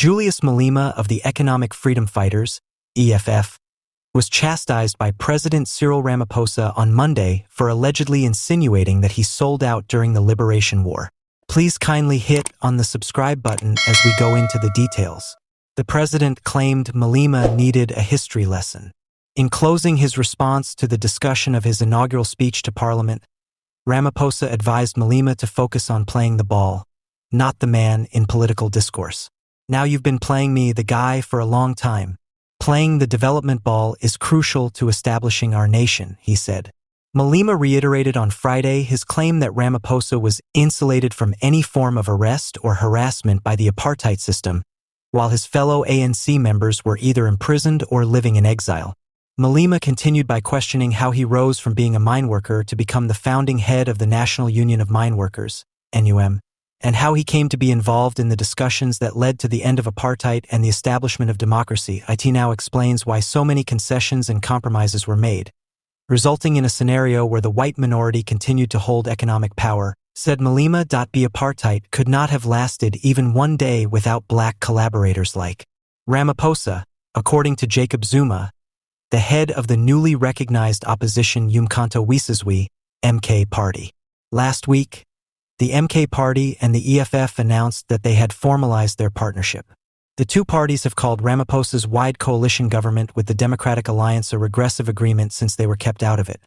Julius Malema of the Economic Freedom Fighters, EFF, was chastised by President Cyril Ramaphosa on Monday for allegedly insinuating that he sold out during the Liberation War. Please kindly hit on the subscribe button as we go into the details. The president claimed Malema needed a history lesson. In closing his response to the discussion of his inaugural speech to Parliament, Ramaphosa advised Malema to focus on playing the ball, not the man, in political discourse. Now you've been playing me, the guy, for a long time. Playing the development ball is crucial to establishing our nation, he said. Malema reiterated on Friday his claim that Ramaphosa was insulated from any form of arrest or harassment by the apartheid system, while his fellow ANC members were either imprisoned or living in exile. Malema continued by questioning how he rose from being a mineworker to become the founding head of the National Union of Mineworkers, NUM, and how he came to be involved in the discussions that led to the end of apartheid and the establishment of democracy. It now explains why so many concessions and compromises were made, resulting in a scenario where the white minority continued to hold economic power, said Malema. Apartheid could not have lasted even one day without black collaborators like Ramaphosa, according to Jacobzuma, the head of the newly recognized opposition Umkhonto weSizwe (MK) party. Last week, the MK party and the EFF announced that they had formalized their partnership. The two parties have called Ramaphosa's wide coalition government with the Democratic Alliance a regressive agreement since they were kept out of it.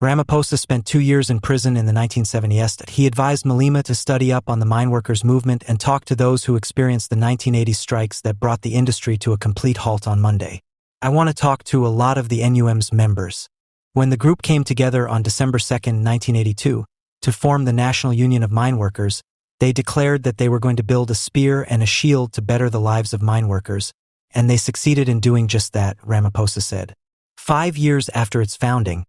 Ramaphosa spent 2 years in prison in the 1970s. He advised Malema to study up on the mineworkers movement and talk to those who experienced the 1980s strikes that brought the industry to a complete halt on Monday. I want to talk to a lot of the NUM's members. When the group came together on December 2, 1982, to form the National Union of Mineworkers, they declared that they were going to build a spear and a shield to better the lives of mineworkers, and they succeeded in doing just that, Ramaphosa said. 5 years after its founding,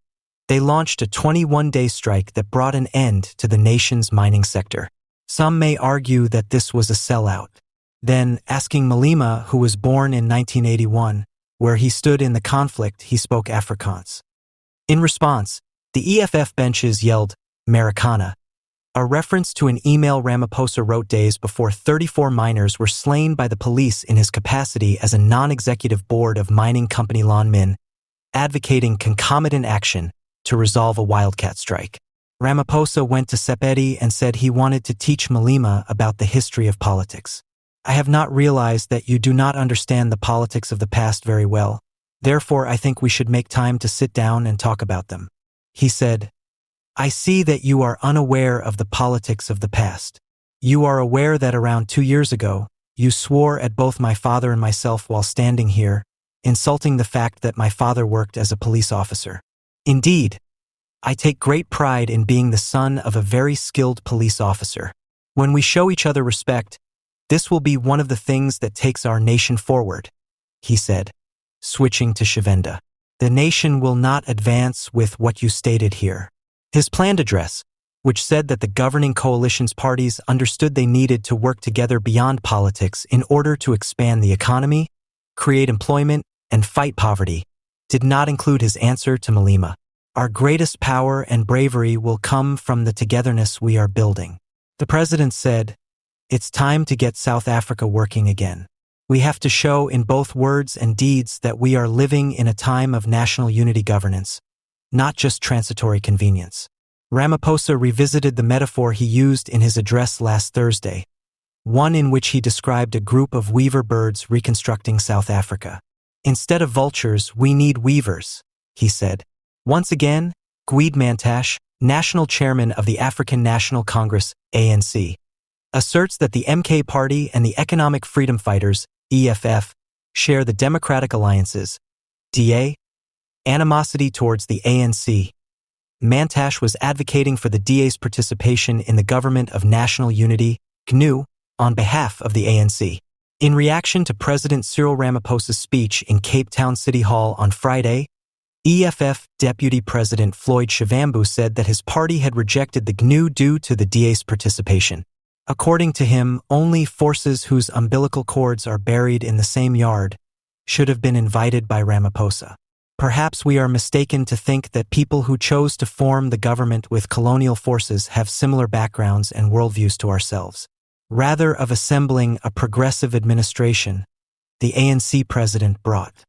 they launched a 21-day strike that brought an end to the nation's mining sector. Some may argue that this was a sellout. Then, asking Malema, who was born in 1981, where he stood in the conflict, he spoke Afrikaans. In response, the EFF benches yelled, Marikana, a reference to an email Ramaphosa wrote days before 34 miners were slain by the police in his capacity as a non-executive board of mining company Lonmin, advocating concomitant action to resolve a wildcat strike. Ramaphosa went to Sepedi and said he wanted to teach Malema about the history of politics. I have not realized that you do not understand the politics of the past very well. Therefore, I think we should make time to sit down and talk about them. He said, I see that you are unaware of the politics of the past. You are aware that around 2 years ago, you swore at both my father and myself while standing here, insulting the fact that my father worked as a police officer. Indeed, I take great pride in being the son of a very skilled police officer. When we show each other respect, this will be one of the things that takes our nation forward, he said, switching to Shivenda. The nation will not advance with what you stated here. His planned address, which said that the governing coalition's parties understood they needed to work together beyond politics in order to expand the economy, create employment, and fight poverty, did not include his answer to Malema. Our greatest power and bravery will come from the togetherness we are building. The president said, it's time to get South Africa working again. We have to show in both words and deeds that we are living in a time of national unity governance, not just transitory convenience. Ramaphosa revisited the metaphor he used in his address last Thursday, one in which he described a group of weaver birds reconstructing South Africa. Instead of vultures, we need weavers, he said. Once again, Gwede Mantashe, national chairman of the African National Congress, ANC, asserts that the MK party and the Economic Freedom Fighters, EFF, share the Democratic Alliance's, DA, animosity towards the ANC. Mantashe was advocating for the DA's participation in the Government of National Unity, GNU, on behalf of the ANC. In reaction to President Cyril Ramaphosa's speech in Cape Town City Hall on Friday, EFF Deputy President Floyd Shivambu said that his party had rejected the GNU due to the DA's participation. According to him, only forces whose umbilical cords are buried in the same yard should have been invited by Ramaphosa. Perhaps we are mistaken to think that people who chose to form the government with colonial forces have similar backgrounds and worldviews to ourselves. Rather of assembling a progressive administration, the ANC president brought